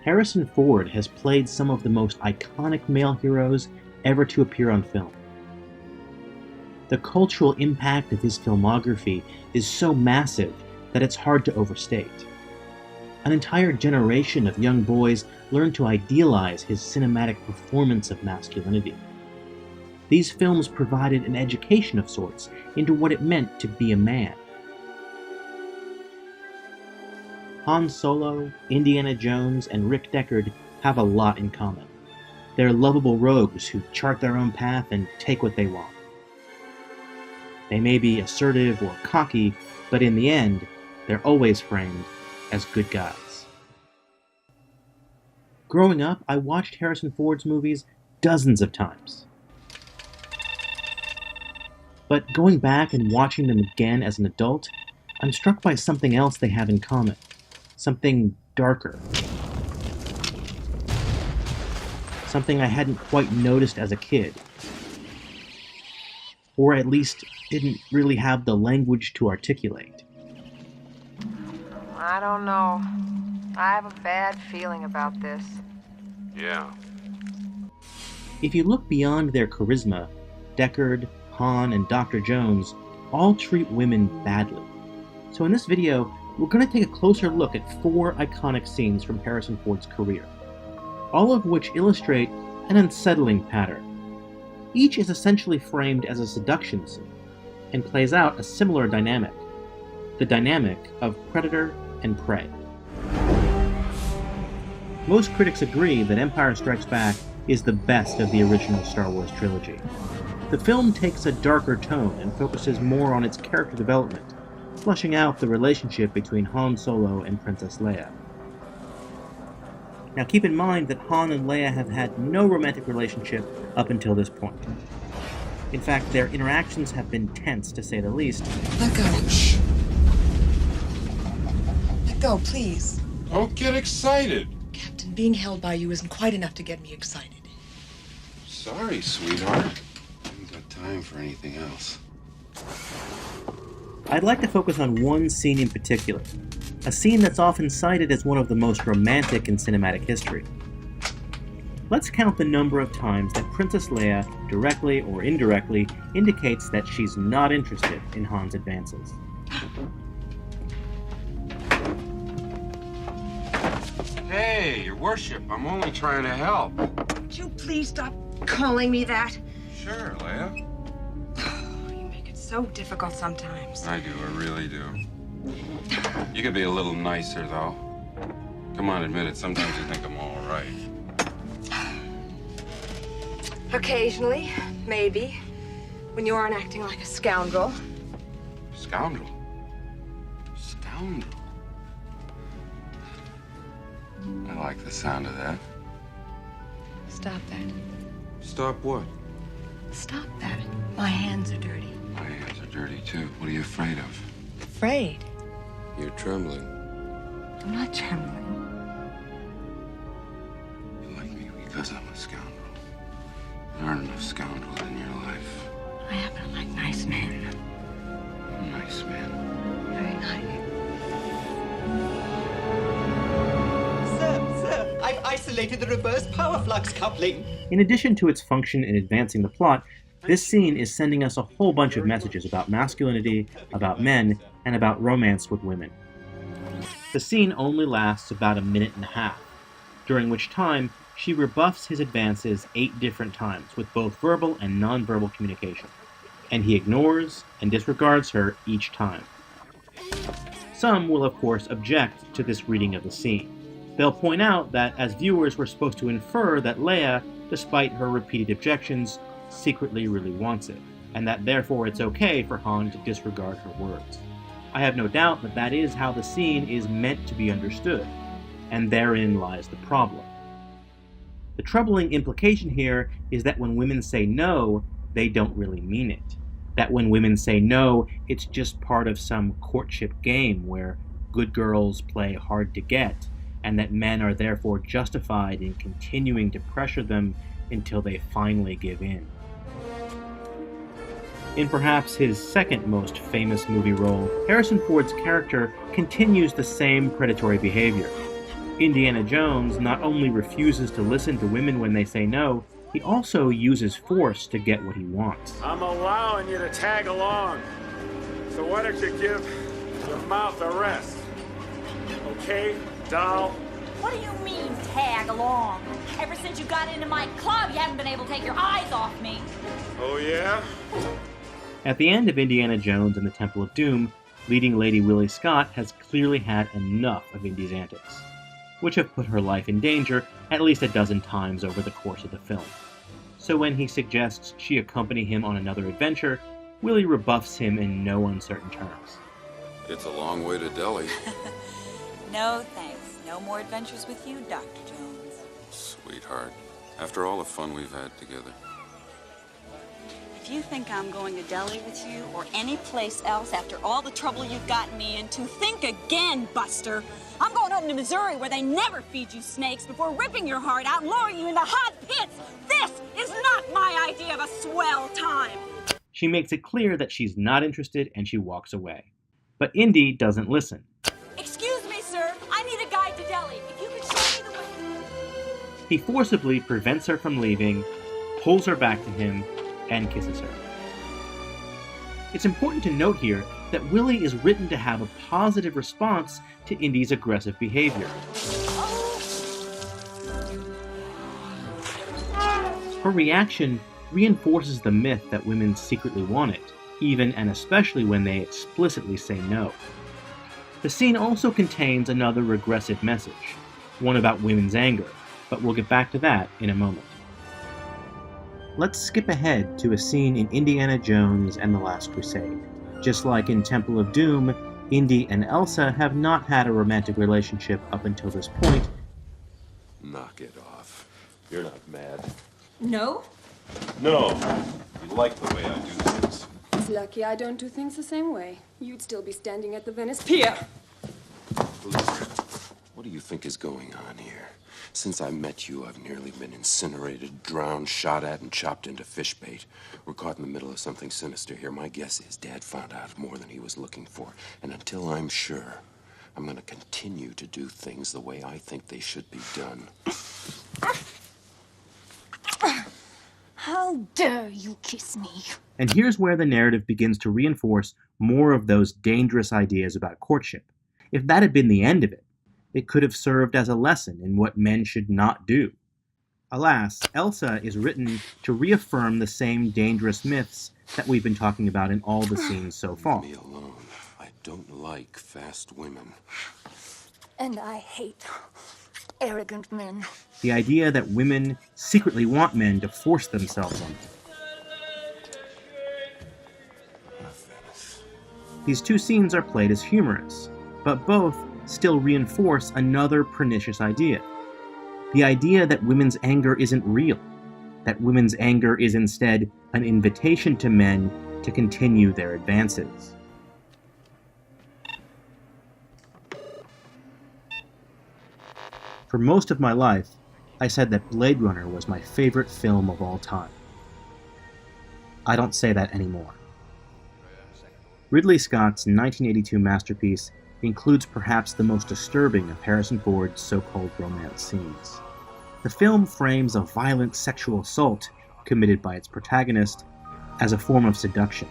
Harrison Ford has played some of the most iconic male heroes ever to appear on film. The cultural impact of his filmography is so massive that it's hard to overstate. An entire generation of young boys learned to idealize his cinematic performance of masculinity. These films provided an education of sorts into what it meant to be a man. Han Solo, Indiana Jones, and Rick Deckard have a lot in common. They're lovable rogues who chart their own path and take what they want. They may be assertive or cocky, but in the end, they're always framed as good guys. Growing up, I watched Harrison Ford's movies dozens of times. But going back and watching them again as an adult, I'm struck by something else they have in common. Something darker. Something I hadn't quite noticed as a kid. Or at least didn't really have the language to articulate. I don't know. I have a bad feeling about this. Yeah. If you look beyond their charisma, Deckard, Han, and Dr. Jones all treat women badly. So in this video, we're going to take a closer look at 4 iconic scenes from Harrison Ford's career, all of which illustrate an unsettling pattern. Each is essentially framed as a seduction scene, and plays out a similar dynamic, the dynamic of predator and prey. Most critics agree that Empire Strikes Back is the best of the original Star Wars trilogy. The film takes a darker tone and focuses more on its character development, fleshing out the relationship between Han Solo and Princess Leia. Now keep in mind that Han and Leia have had no romantic relationship up until this point. In fact, their interactions have been tense, to say the least. Let go. Shh. Let go, please. Don't get excited. Captain, being held by you isn't quite enough to get me excited. Sorry, sweetheart. I haven't got time for anything else. I'd like to focus on one scene in particular, a scene that's often cited as one of the most romantic in cinematic history. Let's count the number of times that Princess Leia, directly or indirectly, indicates that she's not interested in Han's advances. Hey, your worship, I'm only trying to help. Would you please stop calling me that? Sure, Leia. You make it so difficult sometimes. I do, I really do. You could be a little nicer, though. Come on, admit it, sometimes you think I'm all right. Occasionally, maybe. When you aren't acting like a scoundrel. Scoundrel? Scoundrel? I like the sound of that. Stop that. Stop what? Stop that. My hands are dirty. My hands are dirty, too. What are you afraid of? Afraid? You're trembling. I'm not trembling. You like me because I'm a scoundrel. There aren't enough scoundrels in your life. I happen to like nice men. Nice man. Very nice. Sir, I've isolated the reverse power flux coupling. In addition to its function in advancing the plot, this scene is sending us a whole bunch of messages about masculinity, about men, and about romance with women. The scene only lasts about a minute and a half, during which time she rebuffs his advances 8 different times with both verbal and nonverbal communication, and he ignores and disregards her each time. Some will of course object to this reading of the scene. They'll point out that as viewers we're supposed to infer that Leia, despite her repeated objections, secretly really wants it, and that therefore it's okay for Han to disregard her words. I have no doubt that that is how the scene is meant to be understood, and therein lies the problem. The troubling implication here is that when women say no, they don't really mean it. That when women say no, it's just part of some courtship game where good girls play hard to get, and that men are therefore justified in continuing to pressure them until they finally give in. In perhaps his second most famous movie role, Harrison Ford's character continues the same predatory behavior. Indiana Jones not only refuses to listen to women when they say no, he also uses force to get what he wants. I'm allowing you to tag along. So why don't you give your mouth a rest? Okay, doll? What do you mean, tag along? Ever since you got into my club, you haven't been able to take your eyes off me. Oh, yeah? At the end of Indiana Jones and the Temple of Doom, leading Lady Willie Scott has clearly had enough of Indy's antics, which have put her life in danger at least a dozen times over the course of the film. So when he suggests she accompany him on another adventure, Willie rebuffs him in no uncertain terms. It's a long way to Delhi. No thanks. No more adventures with you, Dr. Jones. Sweetheart, after all the fun we've had together. If you think I'm going to Delhi with you or any place else after all the trouble you've gotten me into, think again, Buster. I'm going up to Missouri where they never feed you snakes before ripping your heart out and lowering you into hot pits. This is not my idea of a swell time. She makes it clear that she's not interested and she walks away. But Indy doesn't listen. Excuse me, sir. I need a guide to Delhi. If you could show me the way. He forcibly prevents her from leaving, pulls her back to him, and kisses her. It's important to note here that Willie is written to have a positive response to Indy's aggressive behavior. Her reaction reinforces the myth that women secretly want it, even and especially when they explicitly say no. The scene also contains another regressive message, one about women's anger, but we'll get back to that in a moment. Let's skip ahead to a scene in Indiana Jones and the Last Crusade. Just like in Temple of Doom, Indy and Elsa have not had a romantic relationship up until this point. Knock it off. You're not mad. No? No. You like the way I do things. It's lucky I don't do things the same way. You'd still be standing at the Venice Pier. What do you think is going on here? Since I met you, I've nearly been incinerated, drowned, shot at, and chopped into fish bait. We're caught in the middle of something sinister here. My guess is Dad found out more than he was looking for. And until I'm sure, I'm gonna continue to do things the way I think they should be done. How dare you kiss me? And here's where the narrative begins to reinforce more of those dangerous ideas about courtship. If that had been the end of it, it could have served as a lesson in what men should not do. Alas, Elsa is written to reaffirm the same dangerous myths that we've been talking about in all the scenes so far. Leave me alone. I don't like fast women. And I hate arrogant men. The idea that women secretly want men to force themselves on them. These two scenes are played as humorous, but both still reinforce another pernicious idea. The idea that women's anger isn't real, that women's anger is instead an invitation to men to continue their advances. For most of my life, I said that Blade Runner was my favorite film of all time. I don't say that anymore. Ridley Scott's 1982 masterpiece includes perhaps the most disturbing of Harrison Ford's so-called romance scenes. The film frames a violent sexual assault committed by its protagonist as a form of seduction.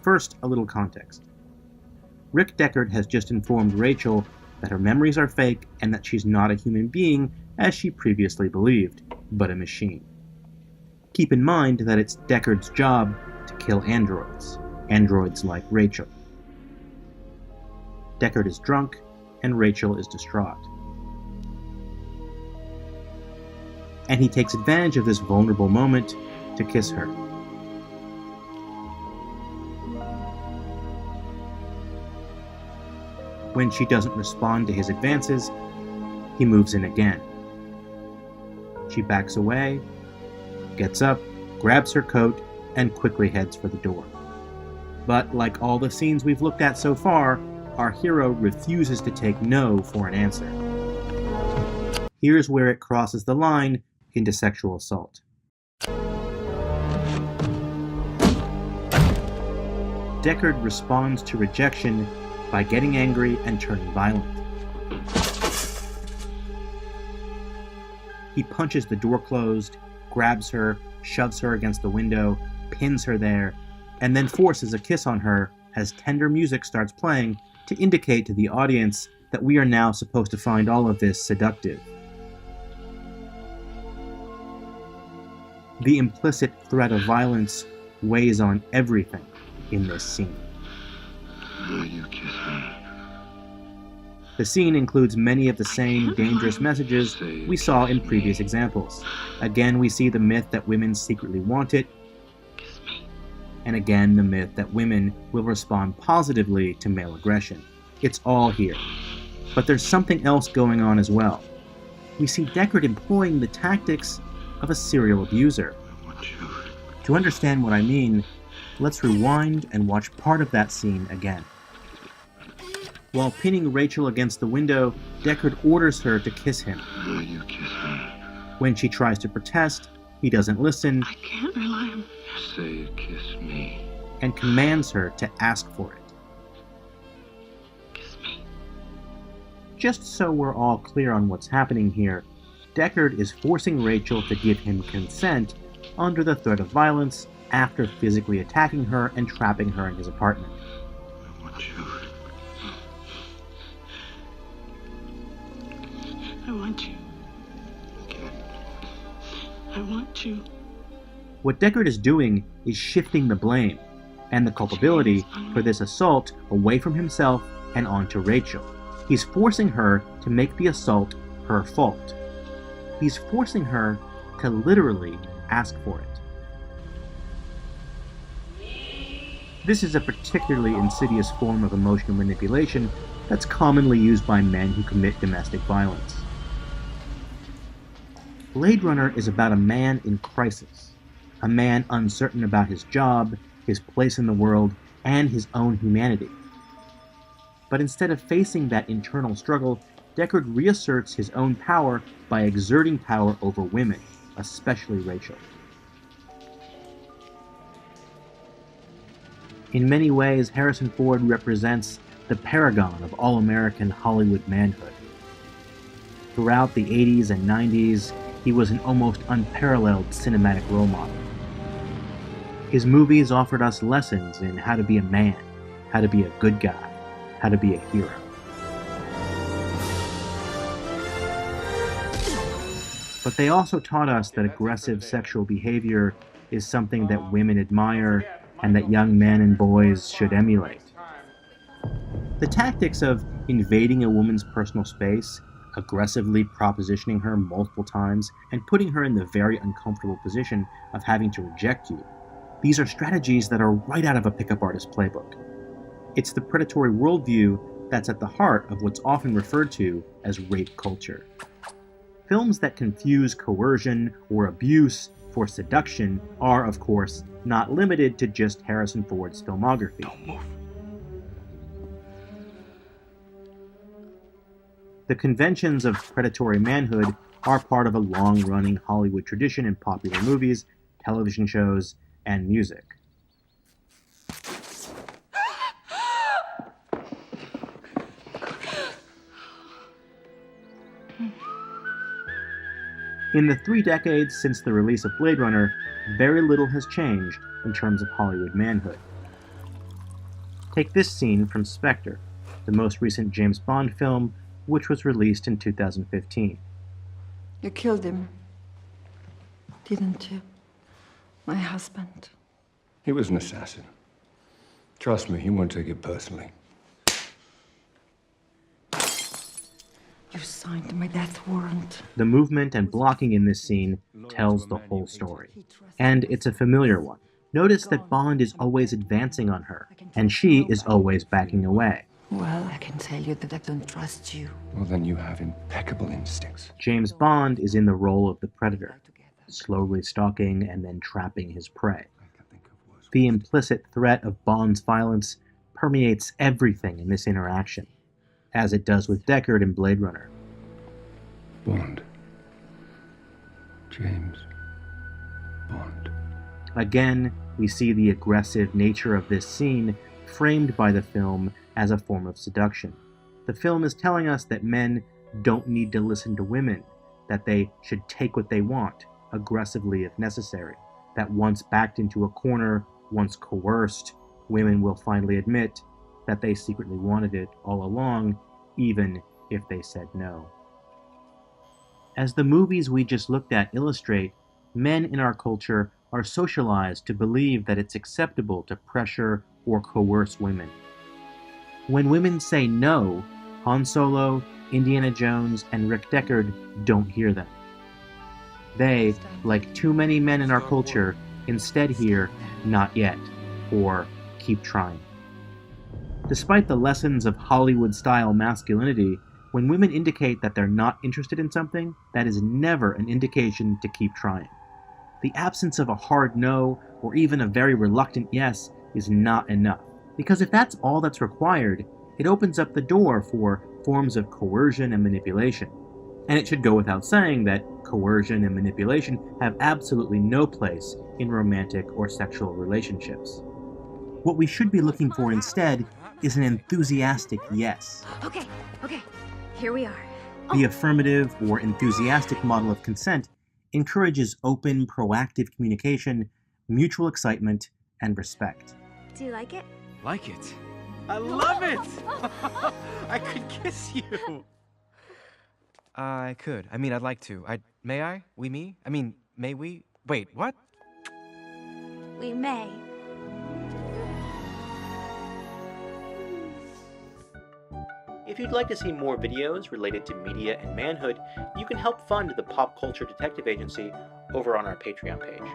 First, a little context. Rick Deckard has just informed Rachel that her memories are fake and that she's not a human being as she previously believed, but a machine. Keep in mind that it's Deckard's job to kill androids like Rachel. Deckard is drunk, and Rachel is distraught. And he takes advantage of this vulnerable moment to kiss her. When she doesn't respond to his advances, he moves in again. She backs away, gets up, grabs her coat, and quickly heads for the door. But like all the scenes we've looked at so far, our hero refuses to take no for an answer. Here's where it crosses the line into sexual assault. Deckard responds to rejection by getting angry and turning violent. He punches the door closed, grabs her, shoves her against the window, pins her there, and then forces a kiss on her as tender music starts playing to indicate to the audience that we are now supposed to find all of this seductive. The implicit threat of violence weighs on everything in this scene. You kiss me. The scene includes many of the same dangerous messages we saw in previous examples. Again, we see the myth that women secretly want it, and again, the myth that women will respond positively to male aggression. It's all here. But there's something else going on as well. We see Deckard employing the tactics of a serial abuser. To understand what I mean, let's rewind and watch part of that scene again. While pinning Rachel against the window, Deckard orders her to kiss him. You kiss me. When she tries to protest, he doesn't listen. I can't rely on... Say kiss me. And commands her to ask for it. Kiss me. Just so we're all clear on what's happening here, Deckard is forcing Rachel to give him consent under the threat of violence after physically attacking her and trapping her in his apartment. I want you. I want you. I want you. What Deckard is doing is shifting the blame and the culpability for this assault away from himself and onto Rachel. He's forcing her to make the assault her fault. He's forcing her to literally ask for it. This is a particularly insidious form of emotional manipulation that's commonly used by men who commit domestic violence. Blade Runner is about a man in crisis, a man uncertain about his job, his place in the world, and his own humanity. But instead of facing that internal struggle, Deckard reasserts his own power by exerting power over women, especially Rachel. In many ways, Harrison Ford represents the paragon of all-American Hollywood manhood. Throughout the 80s and 90s, he was an almost unparalleled cinematic role model. His movies offered us lessons in how to be a man, how to be a good guy, how to be a hero. But they also taught us that aggressive sexual behavior is something that women admire and that young men and boys should emulate. The tactics of invading a woman's personal space, aggressively propositioning her multiple times, and putting her in the very uncomfortable position of having to reject you, these are strategies that are right out of a pickup artist playbook. It's the predatory worldview that's at the heart of what's often referred to as rape culture. Films that confuse coercion or abuse for seduction are, of course, not limited to just Harrison Ford's filmography. Don't move. The conventions of predatory manhood are part of a long-running Hollywood tradition in popular movies, television shows, and music. In the 3 decades since the release of Blade Runner, very little has changed in terms of Hollywood manhood. Take this scene from Spectre, the most recent James Bond film, which was released in 2015. You killed him, didn't you? My husband. He was an assassin. Trust me, he won't take it personally. You signed my death warrant. The movement and blocking in this scene tells the whole story. And it's a familiar one. Notice that Bond is always advancing on her, and she is always backing away. Well, I can tell you that I don't trust you. Well, then you have impeccable instincts. James Bond is in the role of the predator, slowly stalking and then trapping his prey. The implicit threat of Bond's violence permeates everything in this interaction, as it does with Deckard in Blade Runner. Bond. James Bond. Again, we see the aggressive nature of this scene framed by the film as a form of seduction. The film is telling us that men don't need to listen to women, that they should take what they want, aggressively if necessary, that once backed into a corner, once coerced, women will finally admit that they secretly wanted it all along, even if they said no. As the movies we just looked at illustrate, men in our culture are socialized to believe that it's acceptable to pressure or coerce women. When women say no, Han Solo, Indiana Jones, and Rick Deckard don't hear them. They, like too many men in our culture, instead hear, "not yet," or "keep trying." Despite the lessons of Hollywood-style masculinity, when women indicate that they're not interested in something, that is never an indication to keep trying. The absence of a hard no, or even a very reluctant yes, is not enough. Because if that's all that's required, it opens up the door for forms of coercion and manipulation. And it should go without saying that coercion and manipulation have absolutely no place in romantic or sexual relationships. What we should be looking for instead is an enthusiastic yes. Okay, here we are. The affirmative or enthusiastic model of consent encourages open, proactive communication, mutual excitement, and respect. Do you like it? Like it? I love it! I could kiss you! I could. I mean, I'd like to. May I? Me? I mean, may we? Wait, what? We may. If you'd like to see more videos related to media and manhood, you can help fund the Pop Culture Detective Agency over on our Patreon page.